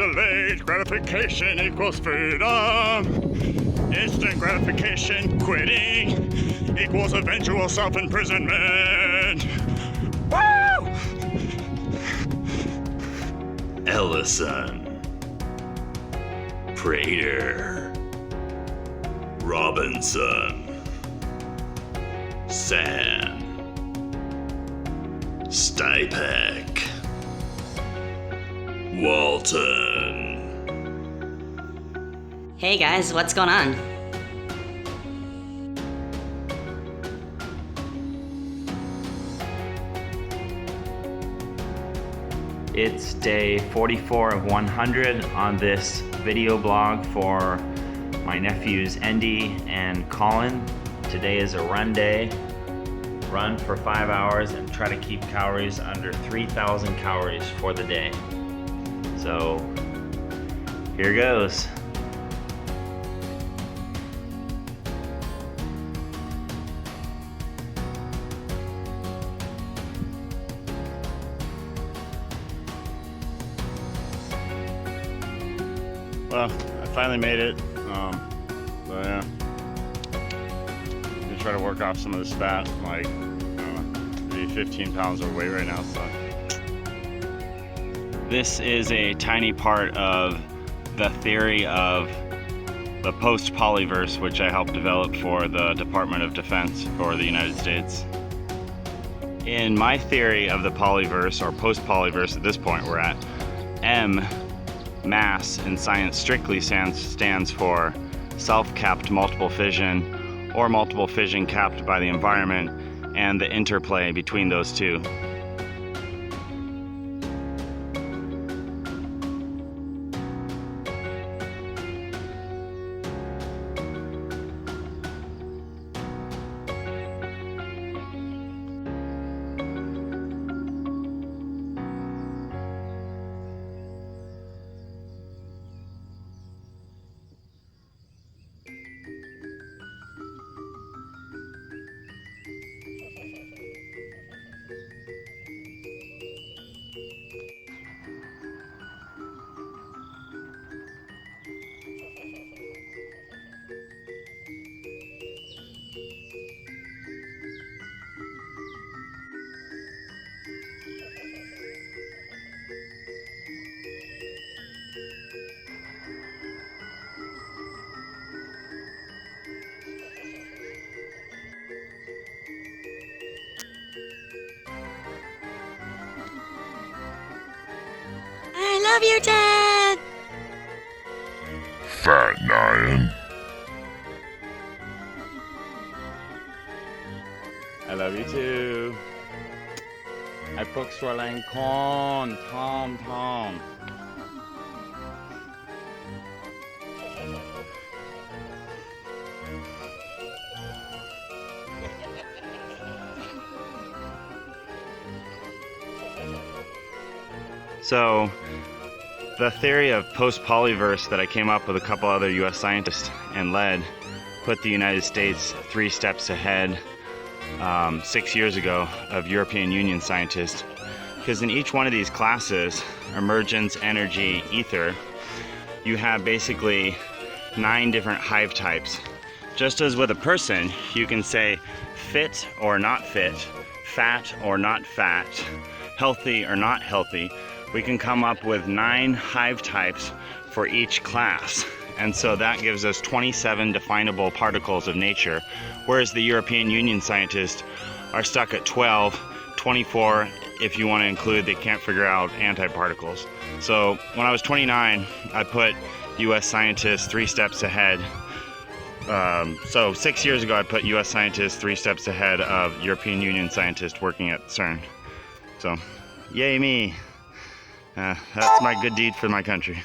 delayed gratification equals freedom. Instant gratification quitting equals eventual self-imprisonment. Woo! Ellison, Prater, Robinson, San, Stipek, Walton. Hey guys, what's going on? It's day 44 of 100 on this video blog for my nephews Andy and Colin. Today is a run day. Run for 5 hours and try to keep calories under 3,000 calories for the day. So here goes. Well, I finally made it. So yeah, I'm gonna try to work off some of this fat. Like, I don't know, maybe 15 pounds overweight right now. So this is a tiny part of the theory of the post-polyverse, which I helped develop for the Department of Defense for the United States. In my theory of the polyverse, or post-polyverse at this point we're at, M, mass in science strictly stands for self-capped multiple fission, or multiple fission capped by the environment, and the interplay between those two. I love you, Dad! Fat Nyan. I love you too. I book Swirling Corn, Tom. So, the theory of post-polyverse that I came up with a couple other US scientists and led put the United States 3 steps ahead 6 years ago of European Union scientists, because in each one of these classes, emergence, energy, ether, you have basically 9 different hive types. Just as with a person, you can say fit or not fit, fat or not fat, healthy or not healthy. We can come up with 9 hive types for each class. And so that gives us 27 definable particles of nature, whereas the European Union scientists are stuck at 12, 24 if you want to include they can't figure out antiparticles. So when I was 29, I put US scientists 3 steps ahead. So 6 years ago, I put US scientists 3 steps ahead of European Union scientists working at CERN. So, yay me. That's my good deed for my country.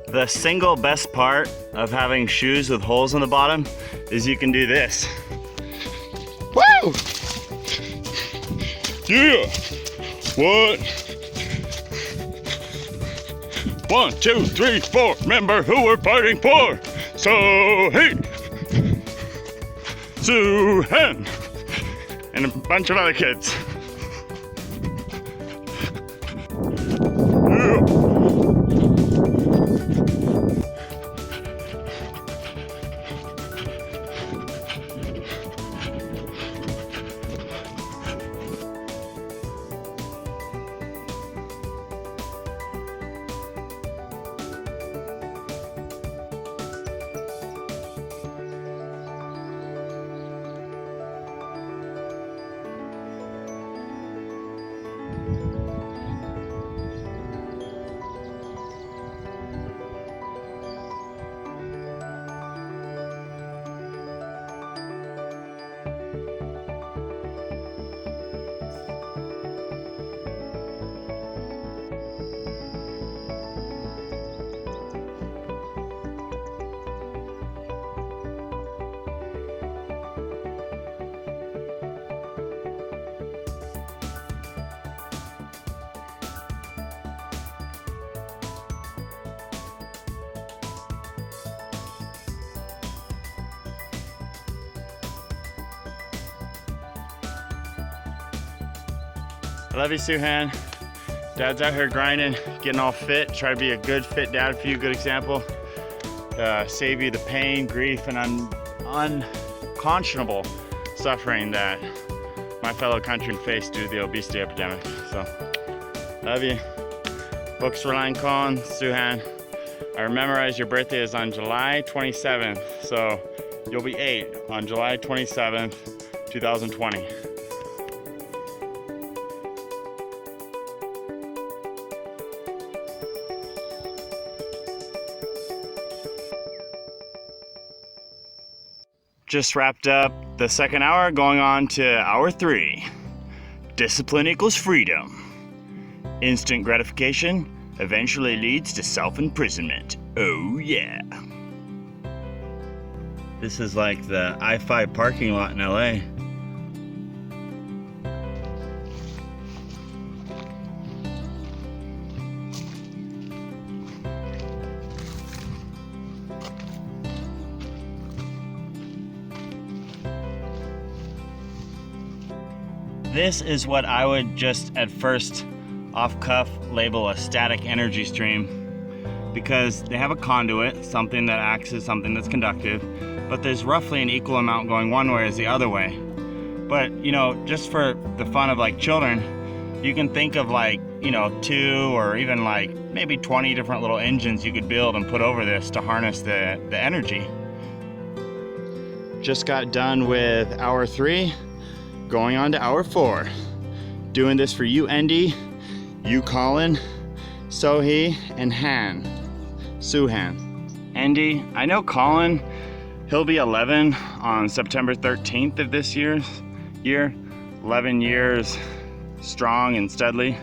The single best part of having shoes with holes in the bottom is you can do this. Yeah. What? 1, 2, 3, 4. Remember who we're fighting for. So hey, Suhan, and a bunch of other kids. I love you, Suhan. Dad's out here grinding, getting all fit, try to be a good fit dad for you, good example. Save you the pain, grief, and unconscionable suffering that my fellow countrymen face due to the obesity epidemic. So, love you. Books Relying Colin, Suhan. I memorized your birthday is on July 27th, so you'll be 8 on July 27th, 2020. Just wrapped up the second hour, going on to hour 3. Discipline equals freedom. Instant gratification eventually leads to self-imprisonment. Oh yeah. This is like the I-5 parking lot in LA. This is what I would just at first off cuff label a static energy stream, because they have a conduit, something that acts as something that's conductive, but there's roughly an equal amount going one way as the other way. But you know, just for the fun of like children, you can think of like, you know, 2 or even like maybe 20 different little engines you could build and put over this to harness the energy. Just got done with hour 3. Going on to hour 4. Doing this for you, Andy, you, Colin, Sohee, and Suhan. Andy, I know Colin, he'll be 11 on September 13th of this year. 11 years strong and steadily.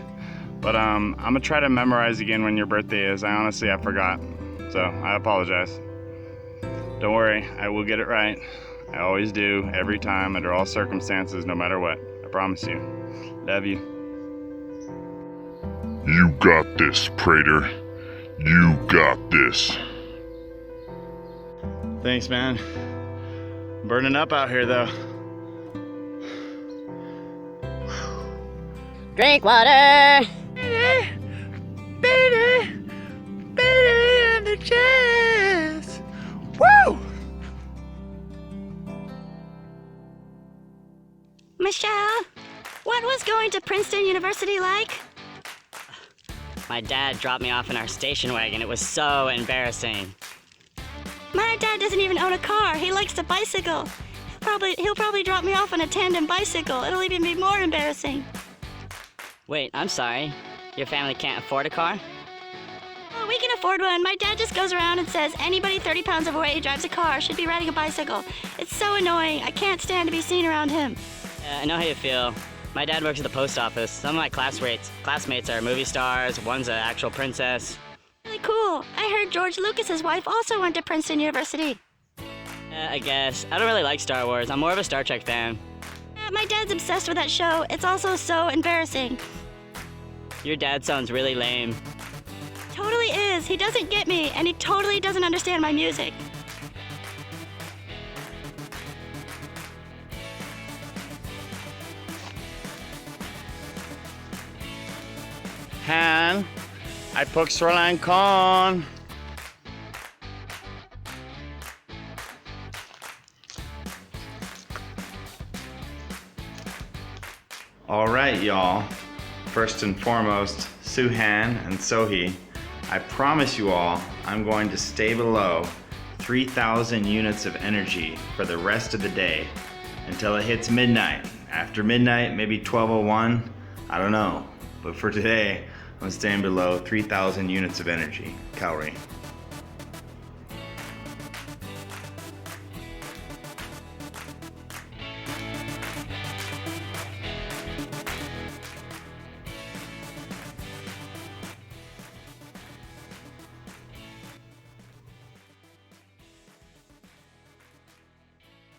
But I'm gonna try to memorize again when your birthday is. I forgot. So I apologize. Don't worry, I will get it right. I always do, every time, under all circumstances, no matter what. I promise you. Love you. You got this, Prater. You got this. Thanks, man. Burning up out here, though. Drink water. Baby, and the jazz. Woo! Michelle, what was going to Princeton University like? My dad dropped me off in our station wagon. It was so embarrassing. My dad doesn't even own a car. He likes to bicycle. He'll probably drop me off on a tandem bicycle. It'll even be more embarrassing. Wait, I'm sorry. Your family can't afford a car? Oh, we can afford one. My dad just goes around and says anybody 30 pounds overweight who drives a car should be riding a bicycle. It's so annoying. I can't stand to be seen around him. I know how you feel. My dad works at the post office. Some of my classmates are movie stars. One's an actual princess. Really cool. I heard George Lucas's wife also went to Princeton University. I guess. I don't really like Star Wars. I'm more of a Star Trek fan. But my dad's obsessed with that show. It's also so embarrassing. Your dad sounds really lame. Totally is. He doesn't get me, and he totally doesn't understand my music. Han, I put shoreline corn. All right, y'all. First and foremost, Suhan and Sohi, I promise you all I'm going to stay below 3,000 units of energy for the rest of the day until it hits midnight. After midnight, maybe 12:01, I don't know. But for today, I'm staying below 3,000 units of energy, calorie.